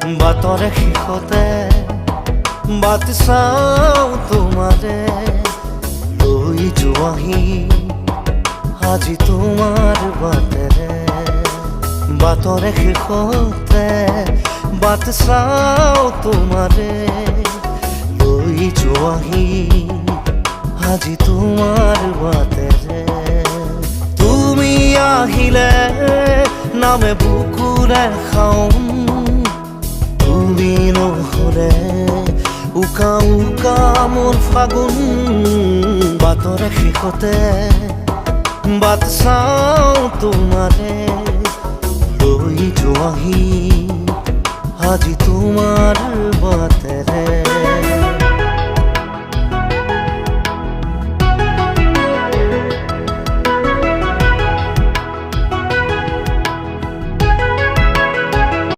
বাটৰে শেষতে but চাওঁ তোমাৰে লৈ যোৱাহি আজি তোমাৰ বাটেৰে। বাটৰে শেষতে বাট চাওঁ তোমাৰে লৈ যোৱাহি আজি তোমাৰ বাটেৰে। তুমি আহিলে নামে বুকুৰে খাওঁ, তুমি নহ'লে উকা উকা মোৰ ফাগুন। বাটৰে শেষতে বাট চাওঁ তোমাৰে লৈ যোৱাহি আজি তোমাৰ বাট।